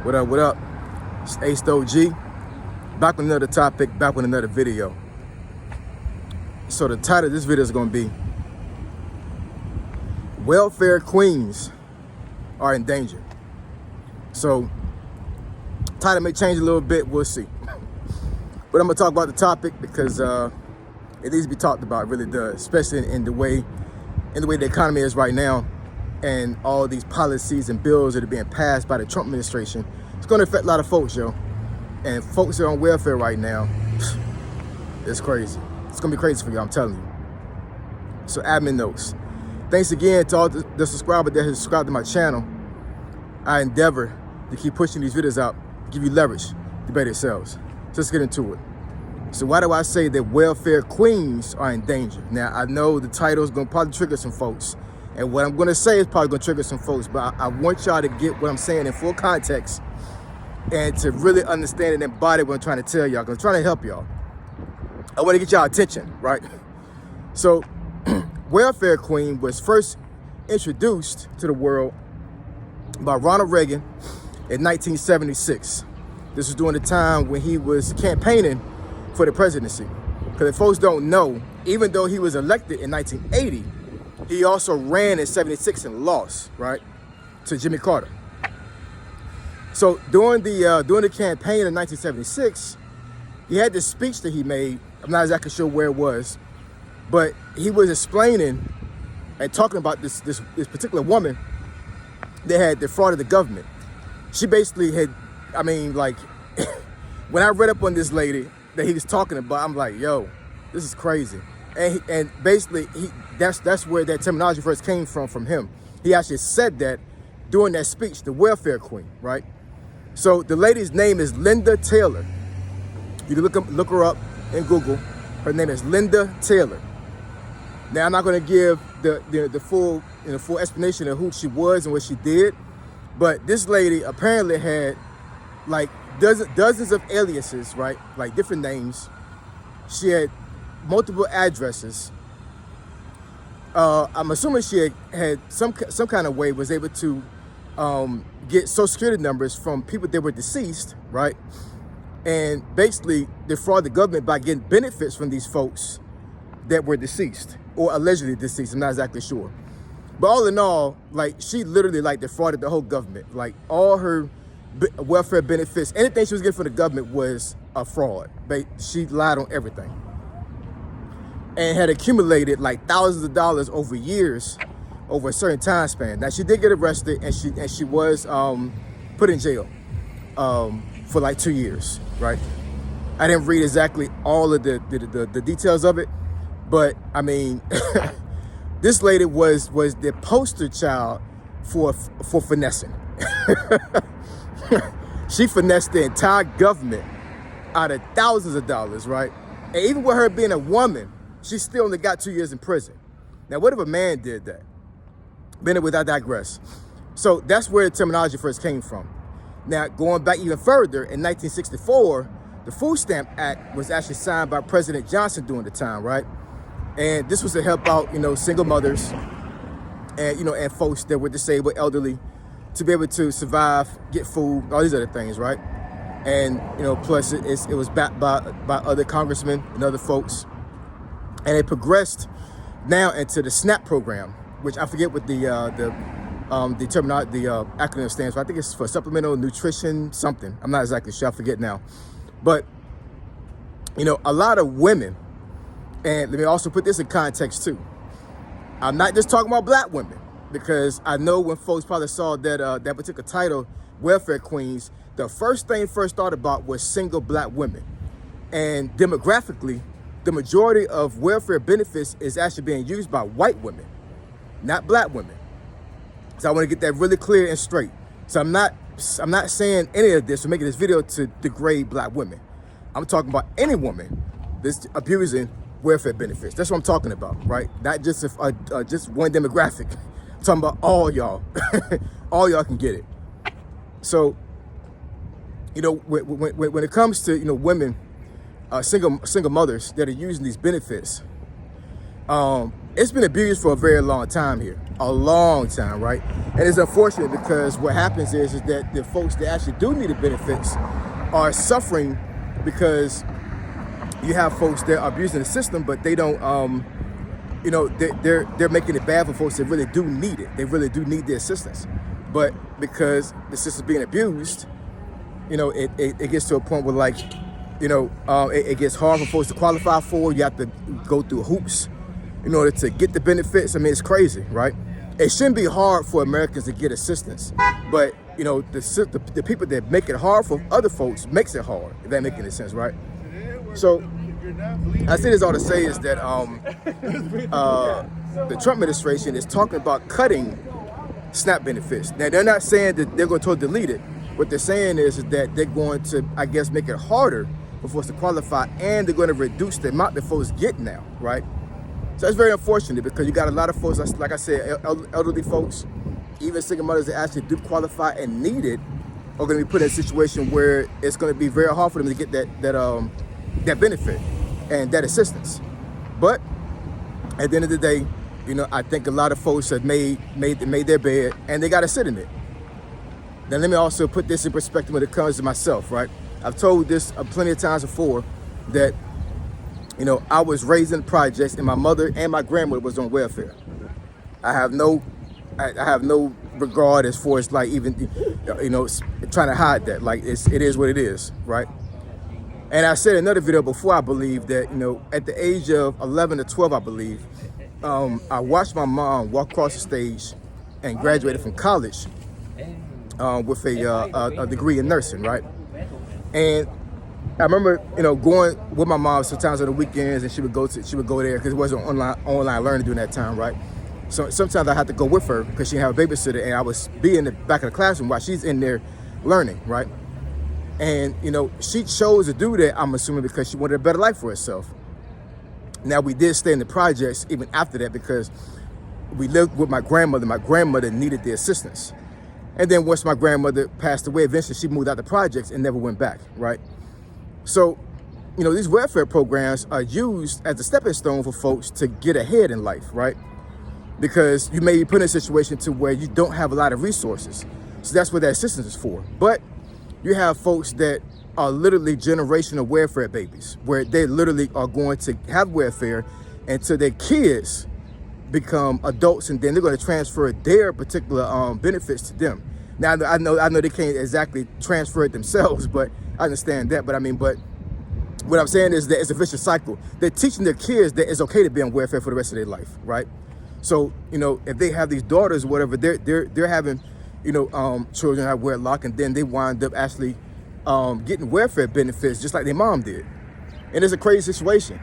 What up, what up? It's Acevendo G. Back with another topic, back with another video. So the title of this video is going to be Welfare Queens Are in Danger. So title may change a little bit, we'll see. But I'm going to talk about the topic because it needs to be talked about, it really does, especially in the way the economy is right now, and all these policies and bills that are being passed by the Trump administration. It's going to affect a lot of folks, yo. And folks that are on welfare right now, it's crazy. It's going to be crazy for you, I'm telling you. So admin notes. Thanks again to all the subscribers that have subscribed to my channel. I endeavor to keep pushing these videos out, give you leverage to better yourselves. So let's get into it. So why do I say that welfare queens are in danger? Now, I know the title is going to probably trigger some folks. And what I'm going to say is probably going to trigger some folks. But I want y'all to get what I'm saying in full context and to really understand and embody what I'm trying to tell y'all, because I'm trying to help y'all. I want to get y'all attention, right? So welfare queen was first introduced to the world by Ronald Reagan in 1976. This was during the time when he was campaigning for the presidency. Because if folks don't know, even though he was elected in 1980, he also ran in 76 and lost, right, to Jimmy Carter. So during the campaign in 1976, he had this speech that he made. I'm not exactly sure where it was, but he was explaining and talking about this particular woman that had defrauded the government. She basically had, I mean, like, when I read up on this lady that he was talking about, I'm like, yo, this is crazy. And basically, that's where that terminology first came from him. He actually said that during that speech, the welfare queen, right? So the lady's name is Linda Taylor. You can look her up in Google. Her name is Linda Taylor. Now, I'm not going to give the full full explanation of who she was and what she did, but this lady apparently had like dozens of aliases, right? Like different names. She had multiple addresses. I'm assuming she had some kind of way was able to get social security numbers from people that were deceased, right? And basically defraud the government by getting benefits from these folks that were deceased or allegedly deceased. I'm not exactly sure. But all in all, like, she literally like defrauded the whole government. Like, all her welfare benefits, anything she was getting from the government was a fraud. She lied on everything. And had accumulated like thousands of dollars over years, over a certain time span. Now, she did get arrested, and she was put in jail for like 2 years, right? I didn't read exactly all of the details of it, but I mean, this lady was the poster child for finessing. She finessed the entire government out of thousands of dollars, right? And even with her being a woman, she still only got 2 years in prison. Now, what if a man did that? But anyway, I digress. So that's where the terminology first came from. Now, going back even further, in 1964, the Food Stamp Act was actually signed by President Johnson during the time, right? And this was to help out, single mothers and, and folks that were disabled, elderly, to be able to survive, get food, all these other things, right? And, plus it was backed by other congressmen and other folks. And it progressed now into the SNAP program, which I forget what the acronym stands for. I think it's for supplemental nutrition something. I'm not exactly sure. I forget now. But, a lot of women, and let me also put this in context too. I'm not just talking about black women, because I know when folks probably saw that particular title, welfare queens, the first thing first thought about was single black women. And demographically, the majority of welfare benefits is actually being used by white women, not black women. So I want to get that really clear and straight. So I'm not saying any of this or making this video to degrade black women. I'm talking about any woman that's abusing welfare benefits. That's what I'm talking about, right? Not just just one demographic. I'm talking about all y'all. All y'all can get it. So, when it comes to single mothers that are using these benefits, it's been abused for a very long time here, a long time, right? And it's unfortunate because what happens is that the folks that actually do need the benefits are suffering because you have folks that are abusing the system, but they don't, they're making it bad for folks that really do need it. They really do need the assistance. But because the system's being abused, it gets to a point where it gets hard for folks to qualify for. You have to go through hoops in order to get the benefits. I mean, it's crazy, right? It shouldn't be hard for Americans to get assistance, but the people that make it hard for other folks makes it hard, if that makes any sense, right? So I say this all to say is that the Trump administration is talking about cutting SNAP benefits. Now, they're not saying that they're going to totally delete it. What they're saying is that they're going to, I guess, make it harder for folks to qualify, and they're going to reduce the amount that folks get now, right? So it's very unfortunate because you got a lot of folks, like I said, elderly folks, even single mothers that actually do qualify and need it, are going to be put in a situation where it's going to be very hard for them to get that benefit and that assistance. But at the end of the day, I think a lot of folks have made their bed and they got to sit in it. Now, let me also put this in perspective when it comes to myself, right? I've told this plenty of times before that, I was raised in the projects and my mother and my grandmother was on welfare. I have no regard as far as like even, trying to hide that. Like it is what it is, right? And I said in another video before, I believe that, at the age of 11 or 12, I believe, I watched my mom walk across the stage and graduated from college with a degree in nursing, right? And I remember, going with my mom sometimes on the weekends, and she would go there because it wasn't online learning during that time, right? So sometimes I had to go with her because she didn't have a babysitter, and I was be in the back of the classroom while she's in there learning, right? And she chose to do that, I'm assuming, because she wanted a better life for herself. Now, we did stay in the projects even after that because we lived with my grandmother. My grandmother needed the assistance. And then once my grandmother passed away, eventually she moved out the projects and never went back, right? So, these welfare programs are used as a stepping stone for folks to get ahead in life, right? Because you may be put in a situation to where you don't have a lot of resources. So that's what that assistance is for. But you have folks that are literally generational welfare babies, where they literally are going to have welfare until their kids become adults, and then they're going to transfer their particular benefits to them. Now, I know they can't exactly transfer it themselves, but I understand that. But what I'm saying is that it's a vicious cycle. They're teaching their kids that it's okay to be on welfare for the rest of their life, right? So, if they have these daughters or whatever, they're having, children out of wedlock, and then they wind up actually getting welfare benefits just like their mom did. And it's a crazy situation.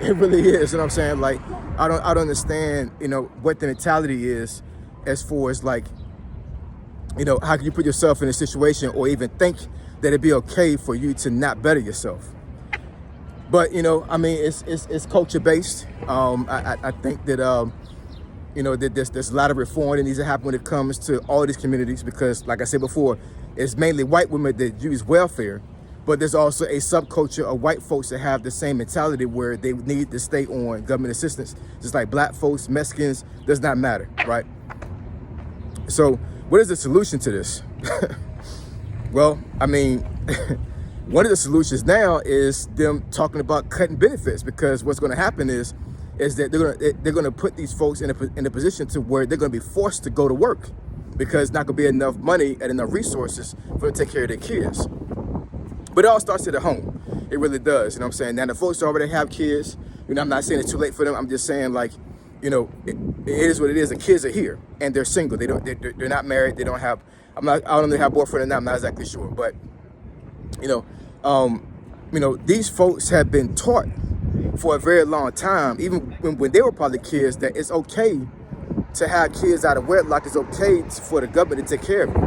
It really is. You know what I'm saying? Like, I don't understand, what the mentality is as far as like, how can you put yourself in a situation or even think that it'd be okay for you to not better yourself? But, it's culture based. I think that, that there's a lot of reform that needs to happen when it comes to all these communities because, like I said before, it's mainly white women that use welfare, but there's also a subculture of white folks that have the same mentality where they need to stay on government assistance, just like black folks, Mexicans, does not matter, right? So what is the solution to this? Well, one of the solutions now is them talking about cutting benefits, because what's going to happen is that they're going to put these folks in a position to where they're going to be forced to go to work because there's not going to be enough money and enough resources for them to take care of their kids. But it all starts at home. It really does. You know what I'm saying? Now, the folks who already have kids, I'm not saying it's too late for them. I'm just saying, like, it is what it is. The kids are here and they're single. They're not married. They don't have, I don't know if they have a boyfriend or not. I'm not exactly sure. But, these folks have been taught for a very long time, even when they were probably kids, that it's okay to have kids out of wedlock. It's okay for the government to take care of you.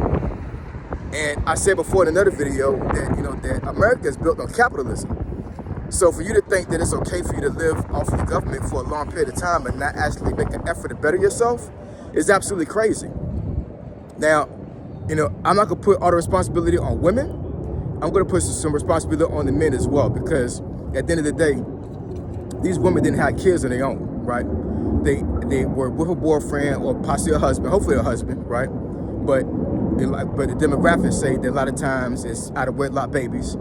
And I said before in another video that, that America is built on capitalism. So for you to think that it's okay for you to live off of the government for a long period of time and not actually make an effort to better yourself is absolutely crazy. Now, I'm not going to put all the responsibility on women. I'm going to put some responsibility on the men as well, because at the end of the day, these women didn't have kids on their own, right? they were with a boyfriend or possibly a husband, hopefully a husband, right? But the demographics say that a lot of times it's out of wedlock babies,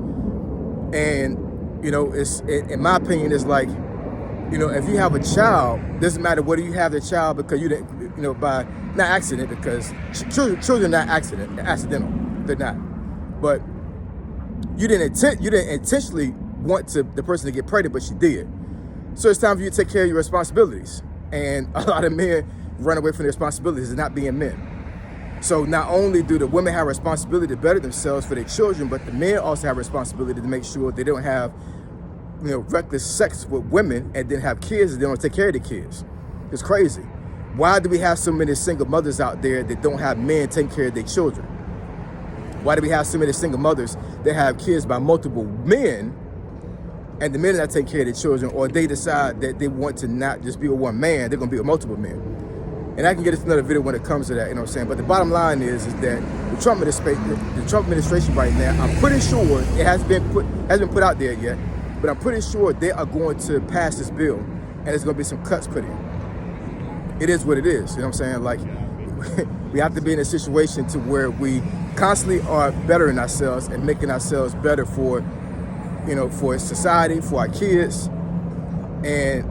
and it's in my opinion, it's like, if you have a child, doesn't matter whether you have the child because you didn't, by not accident, because children are not accidental, they're not, but you didn't intentionally want the person to get pregnant, but she did. So it's time for you to take care of your responsibilities. And a lot of men run away from their responsibilities and not being men. So not only do the women have responsibility to better themselves for their children, but the men also have responsibility to make sure they don't have, reckless sex with women and then have kids and they don't take care of the kids. It's crazy. Why do we have so many single mothers out there that don't have men taking care of their children? Why do we have so many single mothers that have kids by multiple men and the men are not taking care of their children, or they decide that they want to not just be with one man, they're gonna be with multiple men? And I can get into another video when it comes to that, you know what I'm saying? But the bottom line is that the Trump administration right now, I'm pretty sure it hasn't been put out there yet, but I'm pretty sure they are going to pass this bill and there's gonna be some cuts put in. It is what it is, you know what I'm saying? Like, we have to be in a situation to where we constantly are bettering ourselves and making ourselves better for society, for our kids. And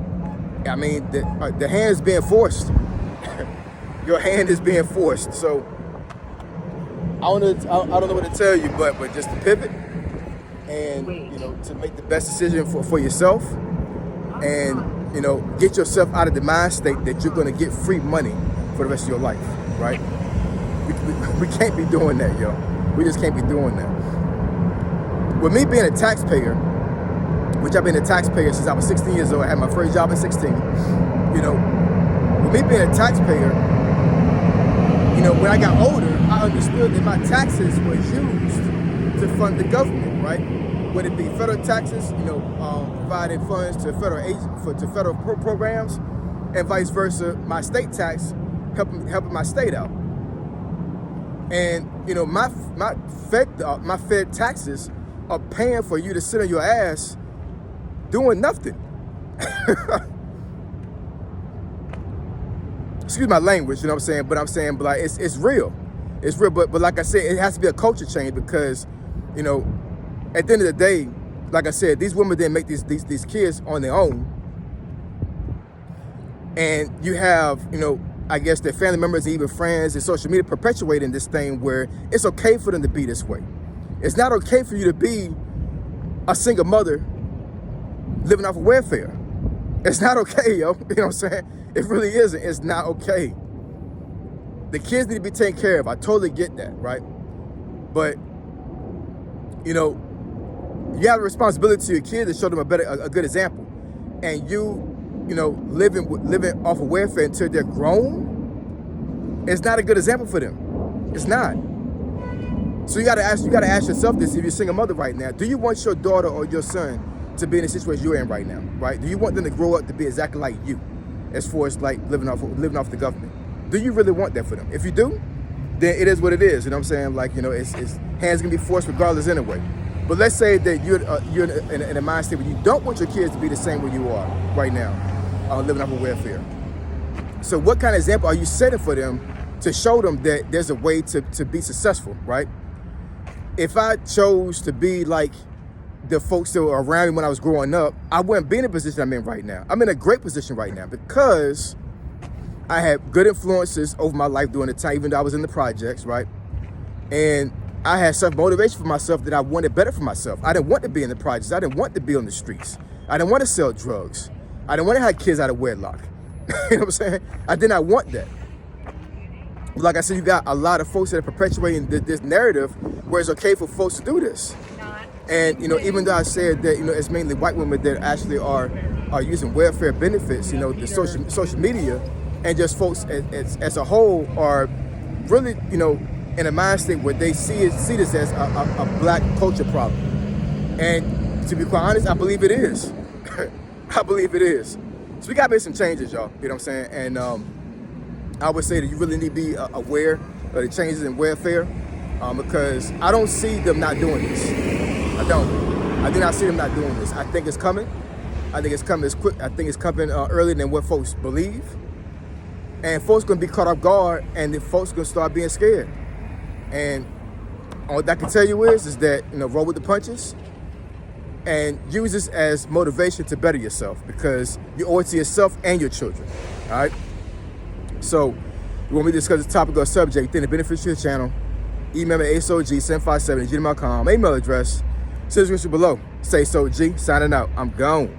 I mean, the hand is being forced. Your hand is being forced. So I don't know what to tell you, but just to pivot and to make the best decision for yourself, and get yourself out of the mind state that you're going to get free money for the rest of your life, right? We can't be doing that, yo. We just can't be doing that. With me being a taxpayer, which I've been a taxpayer since I was 16 years old. I had my first job at 16. With me being a taxpayer, when I got older, I understood that my taxes were used to fund the government, right? Whether it be federal taxes, providing funds to federal programs, and vice versa, my state tax helping my state out. And my fed taxes are paying for you to sit on your ass doing nothing. Excuse my language, you know what I'm saying? But I'm saying, like, it's real. It's real, but like I said, it has to be a culture change because, at the end of the day, like I said, these women didn't make these kids on their own. And you have, I guess their family members and even friends and social media perpetuating this thing where it's okay for them to be this way. It's not okay for you to be a single mother living off of welfare. It's not okay, yo. You know what I'm saying? It really isn't. It's not okay. The kids need to be taken care of. I totally get that, right? But, you have a responsibility to your kids to show them a good example. And living off of welfare until they're grown, it's not a good example for them. It's not. So you gotta ask yourself this: if you're a single mother right now, do you want your daughter or your son to be in the situation you're in right now? Right? Do you want them to grow up to be exactly like you, as far as like living off the government? Do you really want that for them? If you do, then it is what it is. You know what I'm saying? Like, it's hands gonna be forced regardless anyway. But let's say that you're in a mind state where you don't want your kids to be the same way you are right now, living off of welfare. So what kind of example are you setting for them to show them that there's a way to be successful, right? If I chose to be like the folks that were around me when I was growing up, I wouldn't be in the position I'm in right now. I'm in a great position right now because I had good influences over my life during the time, even though I was in the projects, right? And I had self-motivation for myself that I wanted better for myself. I didn't want to be in the projects. I didn't want to be on the streets. I didn't want to sell drugs. I didn't want to have kids out of wedlock. You know what I'm saying? I did not want that. Like I said, you got a lot of folks that are perpetuating this narrative where it's okay for folks to do this. And, even though I said that, it's mainly white women that actually are using welfare benefits, the social media, and just folks as a whole are really, in a mind state where they see this as a black culture problem. And to be quite honest, I believe it is. I believe it is. So we got to make some changes, y'all. You know what I'm saying? And I would say that you really need to be aware of the changes in welfare because I don't see them not doing this. I don't. I do not see them not doing this. I think it's coming. I think it's coming as quick. I think it's coming earlier than what folks believe. And folks gonna be caught off guard, and the folks gonna start being scared. And all that I can tell you is that, roll with the punches and use this as motivation to better yourself, because you owe it to yourself and your children. All right. So, you want me to discuss the topic or subject, then it benefits your channel, email me asog757@gmail.com, email address, description below. Say so G, signing out. I'm gone.